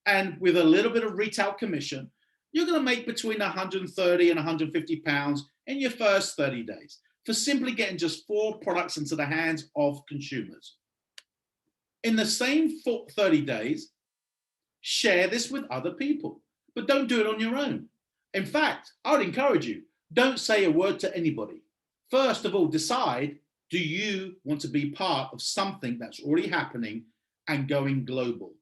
and with a little bit of retail commission, you're going to make between 130 and 150 pounds in your first 30 days for simply getting just 4 products into the hands of consumers. In the same 30 days, share this with other people, but don't do it on your own. In fact, I would encourage you, don't say a word to anybody. First of all, decide, do you want to be part of something that's already happening and going global?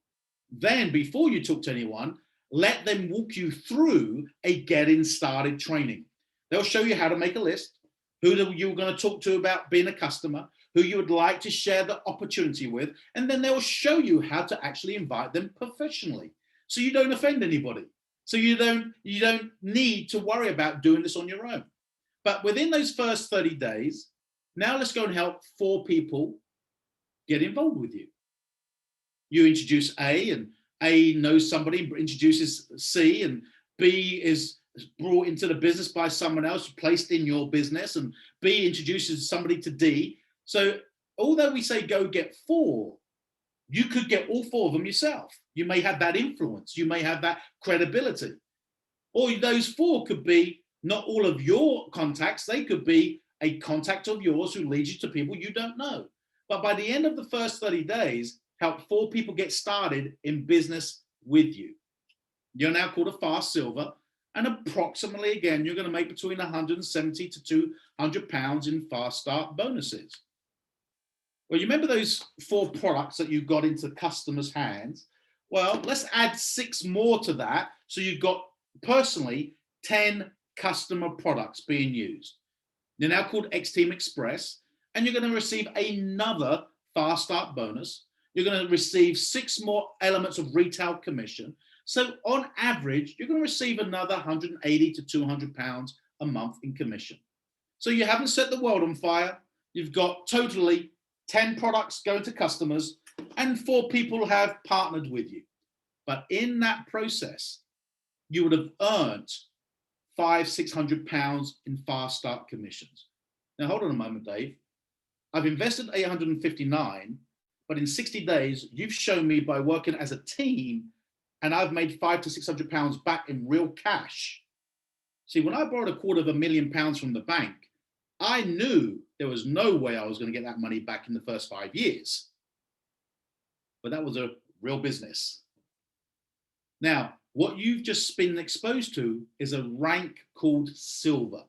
Then, before you talk to anyone, let them walk you through a getting started training. They'll show you how to make a list, who you're going to talk to about being a customer, who you would like to share the opportunity with, and then they'll show you how to actually invite them professionally, so you don't offend anybody. So you don't need to worry about doing this on your own. But within those first 30 days, now let's go and help 4 people get involved with you. You introduce A, and A knows somebody, introduces C, and B is brought into the business by someone else, placed in your business, and B introduces somebody to D. So although we say go get 4, you could get all 4 of them yourself. You may have that influence. You may have that credibility. Or those 4 could be not all of your contacts. They could be a contact of yours who leads you to people you don't know. But by the end of the first 30 days, help 4 people get started in business with you. You're now called a fast silver. And approximately, again, you're going to make between 170 to 200 pounds in fast start bonuses. Well, you remember those 4 products that you got into customers' hands? Well, let's add 6 more to that. So you've got personally 10 customer products being used. They're now called X Team Express, and you're going to receive another fast start bonus. You're going to receive 6 more elements of retail commission. So on average, you're going to receive another 180 to 200 pounds a month in commission. So you haven't set the world on fire. You've got totally 10 products going to customers and 4 people have partnered with you. But in that process, you would have earned 500-600 pounds in fast start commissions. Now, hold on a moment, Dave. I've invested 859, but in 60 days, you've shown me by working as a team, and I've made 500 to 600 pounds back in real cash. See, when I borrowed £250,000 from the bank, I knew there was no way I was going to get that money back in the first 5 years. But that was a real business. Now, what you've just been exposed to is a rank called silver.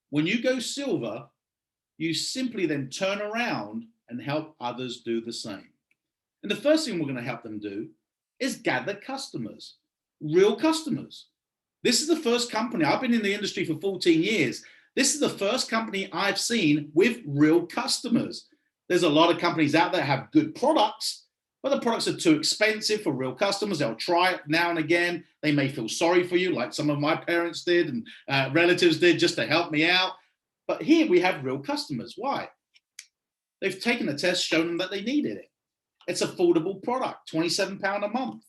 When you go silver, you simply then turn around and help others do the same. And the first thing we're going to help them do is gather customers, real customers. This is the first company, I've been in the industry for 14 years. This is the first company I've seen with real customers. There's a lot of companies out there that have good products, but the products are too expensive for real customers. They'll try it now and again. They may feel sorry for you, like some of my parents did and relatives did, just to help me out. But here we have real customers. Why? They've taken the test, shown them that they needed it. It's an affordable product, £27 a month.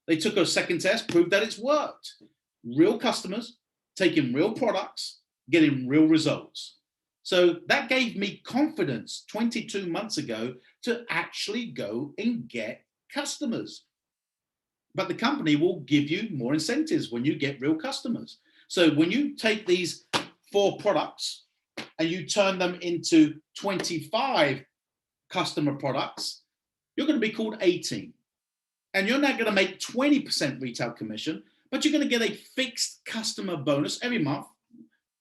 They took a second test, proved that it's worked. Real customers, taking real products, getting real results. So that gave me confidence 22 months ago to actually go and get customers. But the company will give you more incentives when you get real customers. So when you take these 4 products and you turn them into 25 customer products, you're going to be called 18. And you're now going to make 20% retail commission, but you're going to get a fixed customer bonus every month,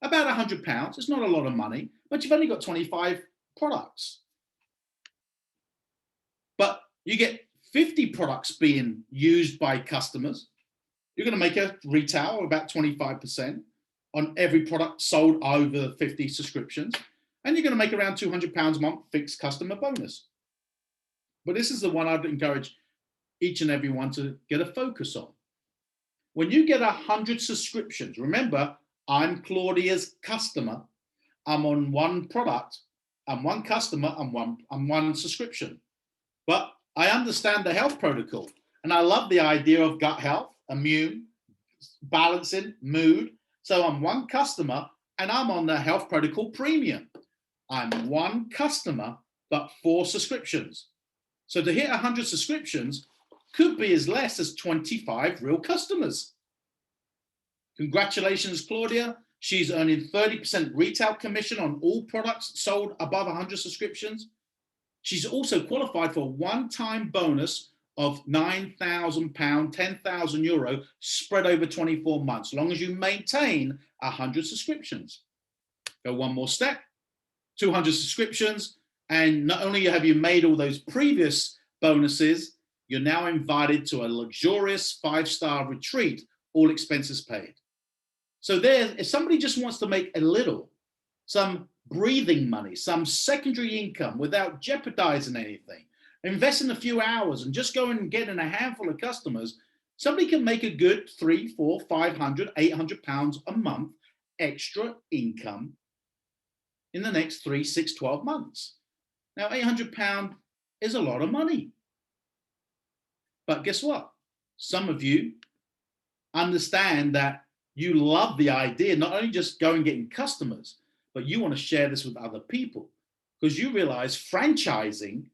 about £100. It's not a lot of money, but you've only got 25 products. But you get 50 products being used by customers. You're going to make a retail of about 25% on every product sold over 50 subscriptions. And you're going to make around £200 a month fixed customer bonus. But this is the one I'd encourage each and every one to get a focus on. When you get 100 subscriptions, remember, I'm Claudia's customer. I'm on one product, I'm one customer, I'm one subscription. But I understand the health protocol, and I love the idea of gut health, immune, balancing, mood. So I'm one customer, and I'm on the health protocol premium. I'm one customer, but 4 subscriptions. So to hit 100 subscriptions could be as less as 25 real customers. Congratulations, Claudia. She's earning 30% retail commission on all products sold above 100 subscriptions. She's also qualified for a one-time bonus of £9,000, €10,000 spread over 24 months, as long as you maintain 100 subscriptions. Go one more step, 200 subscriptions, and not only have you made all those previous bonuses, you're now invited to a luxurious 5-star retreat, all expenses paid. So there, if somebody just wants to make a little, some breathing money, some secondary income without jeopardizing anything, invest in a few hours and just go and get in a handful of customers, somebody can make a good 300, 400, 500, 800 pounds a month extra income in the next 3, 6, 12 months. Now, £800 is a lot of money. But guess what? Some of you understand that you love the idea, not only just going and getting customers, but you want to share this with other people because you realize franchising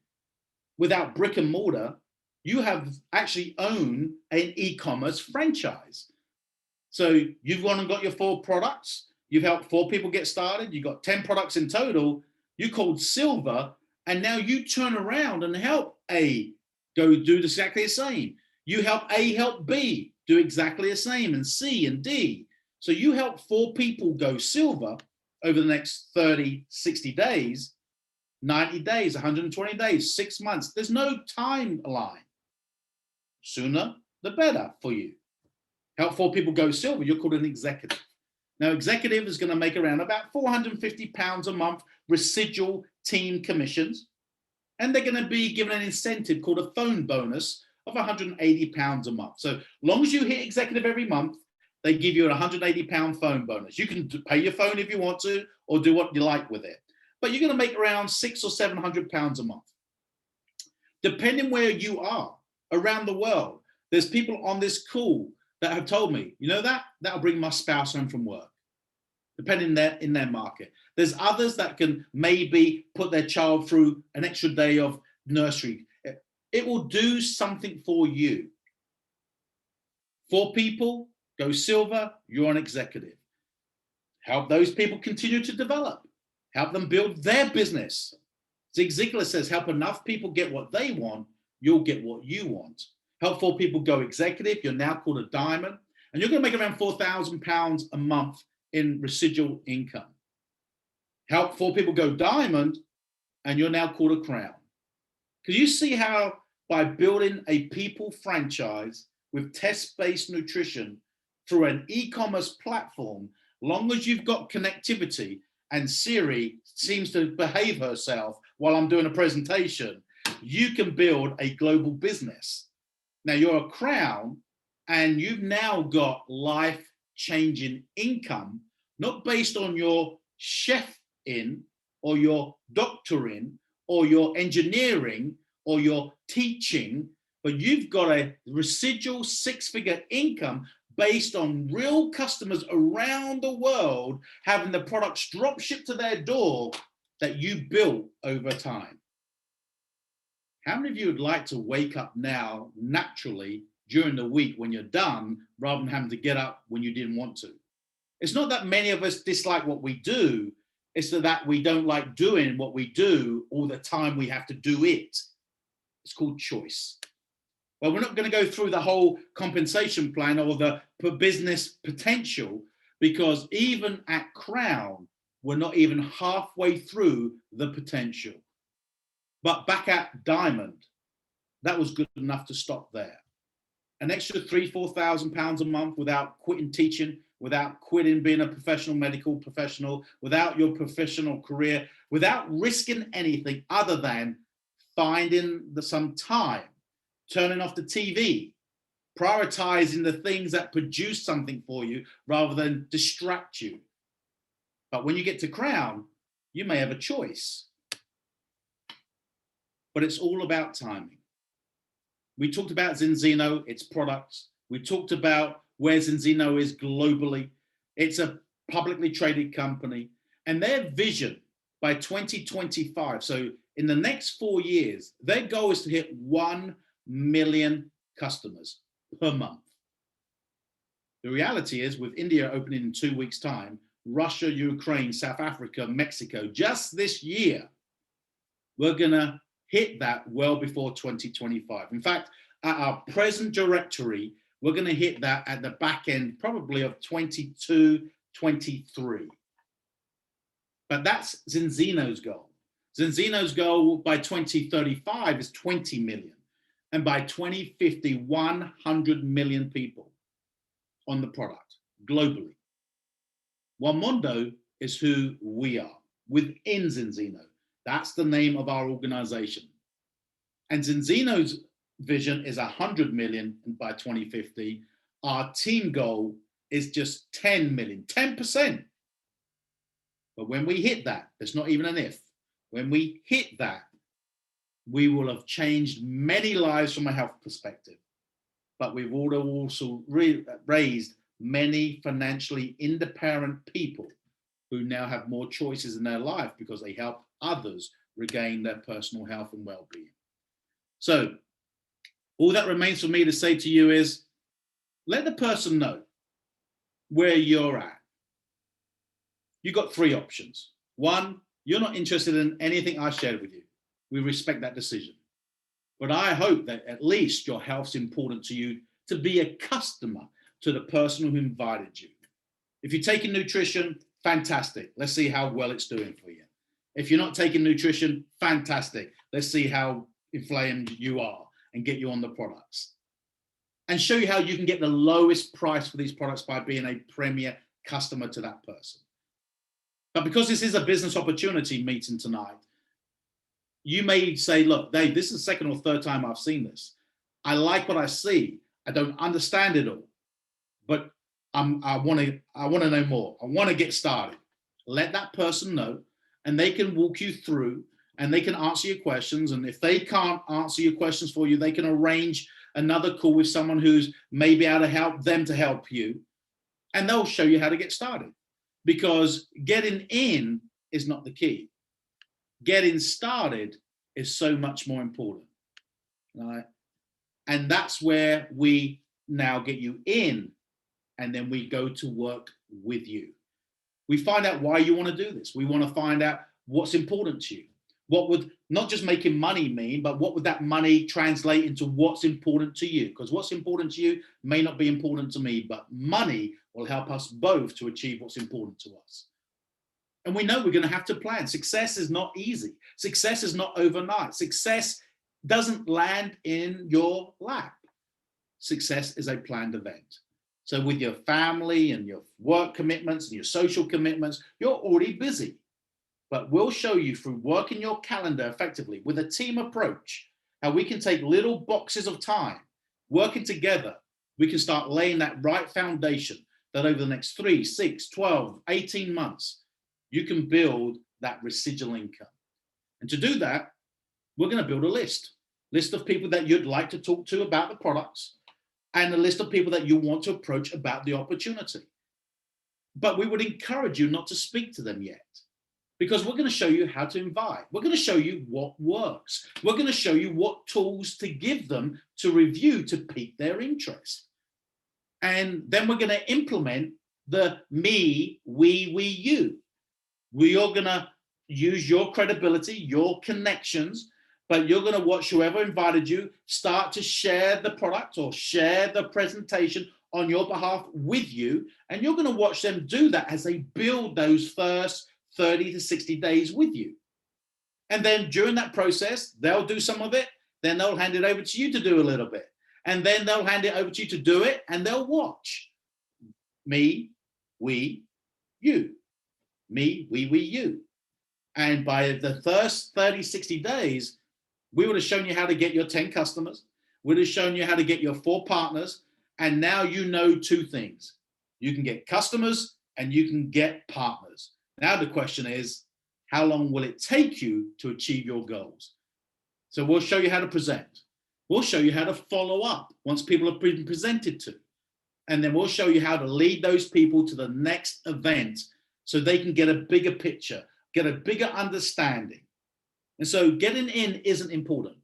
without brick and mortar, you have actually owned an e-commerce franchise. So you've gone and got your 4 products. You've helped 4 people get started. You've got 10 products in total. You called silver. And now you turn around and help A go do exactly the same. You help A help B do exactly the same, and C and D. So you help 4 people go silver over the next 30, 60 days, 90 days, 120 days, 6 months. There's no timeline. sooner the better for you. Help 4 people go silver, you're called an executive. Now, executive is going to make around about £450 a month residual team commissions, and they're going to be given an incentive called a phone bonus of £180 a month. So long as you hit executive every month, they give you a £180 phone bonus. You can pay your phone if you want to, or do what you like with it. But you're going to make around £600 or £700 a month. Depending where you are around the world, there's people on this call that have told me, you know that'll bring my spouse home from work, depending in their market. There's others that can maybe put their child through an extra day of nursery. It will do something for you. 4 people go silver, you're an executive. Help those people continue to develop. Help them build their business. Zig Ziglar says, help enough people get what they want, you'll get what you want. Help 4 people go executive, you're now called a diamond, and you're going to make around £4,000 a month in residual income. Help 4 people go diamond, and you're now called a crown. Because you see how by building a people franchise with test-based nutrition through an e-commerce platform, long as you've got connectivity and Siri seems to behave herself while I'm doing a presentation, you can build a global business. Now you're a crown and you've now got life-changing income, not based on your chef in or your doctoring or your engineering or your teaching, but you've got a residual 6-figure income based on real customers around the world having the products drop shipped to their door that you built over time. How many of you would like to wake up now naturally during the week when you're done, rather than having to get up when you didn't want to? It's not that many of us dislike what we do, it's that we don't like doing what we do all the time we have to do it. It's called choice. Well, we're not going to go through the whole compensation plan or the business potential, because even at Crown, we're not even halfway through the potential. But back at Diamond, that was good enough to stop there. An extra £3,000-4,000 a month without quitting teaching, without quitting being a professional medical professional, without your professional career, without risking anything other than finding some time, turning off the TV, prioritizing the things that produce something for you rather than distract you. But when you get to Crown, you may have a choice. But it's all about timing. We talked about Zinzino, its products. We talked about where Zinzino is globally. It's a publicly traded company, and their vision by 2025, so in the next 4 years, their goal is to hit 1 million customers per month. The reality is, with India opening in 2 weeks' time, Russia, Ukraine, South Africa, Mexico, just this year, we're going to hit that well before 2025. In fact, at our present directory, we're going to hit that at the back end, probably of 22, 23. But that's Zinzino's goal. Zinzino's goal by 2035 is 20 million. And by 2050, 100 million people on the product globally. While Mondo is who we are within Zinzino. That's the name of our organization. And Zinzino's vision is 100 million by 2050. Our team goal is just 10 million, 10%. But when we hit that, it's not even an if. When we hit that, we will have changed many lives from a health perspective. But we've also raised many financially independent people who now have more choices in their life because they help others regain their personal health and well-being. So all that remains for me to say to you is, let the person know where you're at. You've got 3 options. 1, you're not interested in anything I shared with you. We respect that decision. But I hope that at least your health's important to you to be a customer to the person who invited you. If you're taking nutrition, fantastic. Let's see how well it's doing for you. If you're not taking nutrition, fantastic. Let's see how inflamed you are and get you on the products. and show you how you can get the lowest price for these products by being a premier customer to that person. But because this is a business opportunity meeting tonight, you may say, look, Dave, this is the second or third time I've seen this. I like what I see. I don't understand it all, but I want to know more. I want to get started. Let that person know, and they can walk you through, and they can answer your questions. And if they can't answer your questions for you, they can arrange another call with someone who's maybe able to help them to help you, and they'll show you how to get started. Because getting in is not the key. Getting started is so much more important, right? And that's where we now get you in, and then we go to work with you. We find out why you want to do this. We want to find out what's important to you. What would not just making money mean, but what would that money translate into what's important to you? Because what's important to you may not be important to me, but money will help us both to achieve what's important to us. And we know we're going to have to plan. Success is not easy. Success is not overnight. Success doesn't land in your lap. Success is a planned event. So with your family and your work commitments and your social commitments, you're already busy. But we'll show you through working your calendar effectively with a team approach, how we can take little boxes of time, working together, we can start laying that right foundation that over the next 3, 6, 12, 18 months, you can build that residual income. And to do that, we're going to build a list of people that you'd like to talk to about the products, and a list of people that you want to approach about the opportunity. But we would encourage you not to speak to them yet, because we're going to show you how to invite. We're going to show you what works. We're going to show you what tools to give them to review to pique their interest. And then we're going to implement the me, we, you. We are going to use your credibility, your connections, but you're going to watch whoever invited you start to share the product or share the presentation on your behalf with you. And you're going to watch them do that as they build those first 30 to 60 days with you. And then during that process, they'll do some of it. Then they'll hand it over to you to do a little bit. And then they'll hand it over to you to do it, and they'll watch. Me, we, you. Me, we, you. And by the first 30, 60 days, we would have shown you how to get your 10 customers. We'd have shown you how to get your 4 partners. And now you know 2 things. You can get customers and you can get partners. Now the question is, how long will it take you to achieve your goals? So we'll show you how to present. We'll show you how to follow up once people have been presented to. And then we'll show you how to lead those people to the next event so they can get a bigger picture, get a bigger understanding. And so getting in isn't important.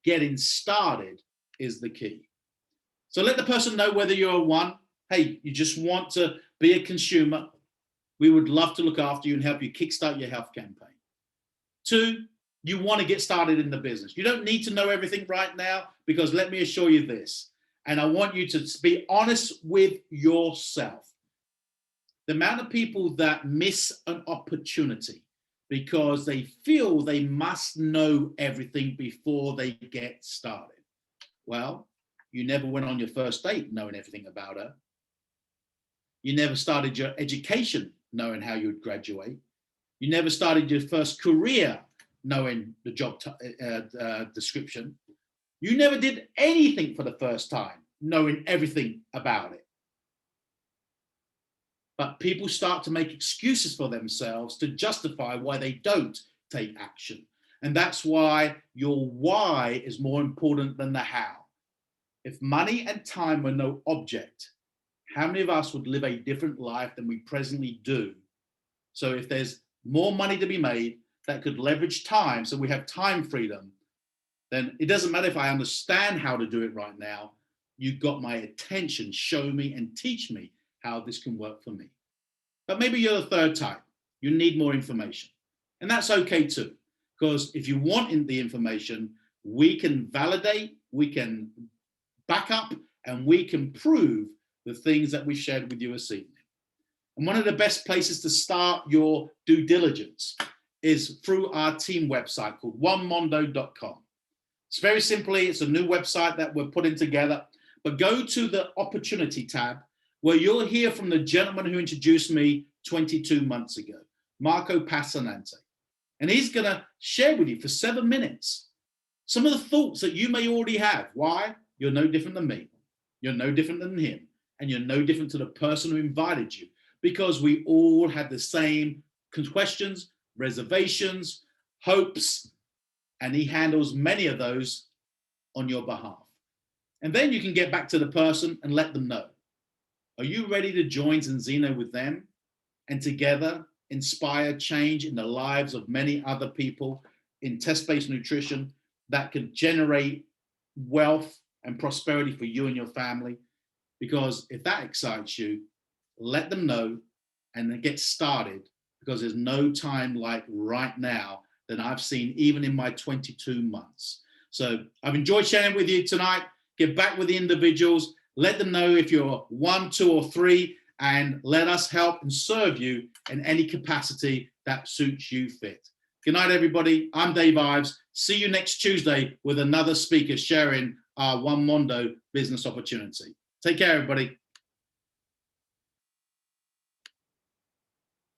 Getting started is the key. So let the person know whether you're a 1, hey, you just want to be a consumer. We would love to look after you and help you kickstart your health campaign. 2, you want to get started in the business. You don't need to know everything right now, because let me assure you this, and I want you to be honest with yourself. The amount of people that miss an opportunity because they feel they must know everything before they get started. Well, you never went on your first date knowing everything about her. You never started your education knowing how you would graduate. You never started your first career knowing the job description. You never did anything for the first time knowing everything about it. But people start to make excuses for themselves to justify why they don't take action. And that's why your why is more important than the how. If money and time were no object, how many of us would live a different life than we presently do? So if there's more money to be made that could leverage time, so we have time freedom, then it doesn't matter if I understand how to do it right now. You've got my attention. Show me and teach me how this can work for me. But maybe you're the 3rd type. You need more information. And that's okay too, because if you want the information, we can validate, we can back up, and we can prove the things that we shared with you this evening. And one of the best places to start your due diligence is through our team website called onemondo.com. It's very simply, it's a new website that we're putting together, but go to the opportunity tab where you'll hear from the gentleman who introduced me 22 months ago, Marco Passanante. And he's going to share with you for 7 minutes some of the thoughts that you may already have. Why? You're no different than me. You're no different than him. And you're no different to the person who invited you, because we all have the same questions, reservations, hopes, and he handles many of those on your behalf. And then you can get back to the person and let them know. Are you ready to join Zinzino with them and together inspire change in the lives of many other people in test-based nutrition that can generate wealth and prosperity for you and your family? Because if that excites you, let them know and then get started, because there's no time like right now that I've seen, even in my 22 months. So I've enjoyed sharing with you tonight. Get back with the individuals, let them know if you're 1, 2, or 3, and let us help and serve you in any capacity that suits you fit. Good night, everybody. I'm Dave Ives. See you next Tuesday with another speaker sharing our One Mondo business opportunity. Take care, everybody.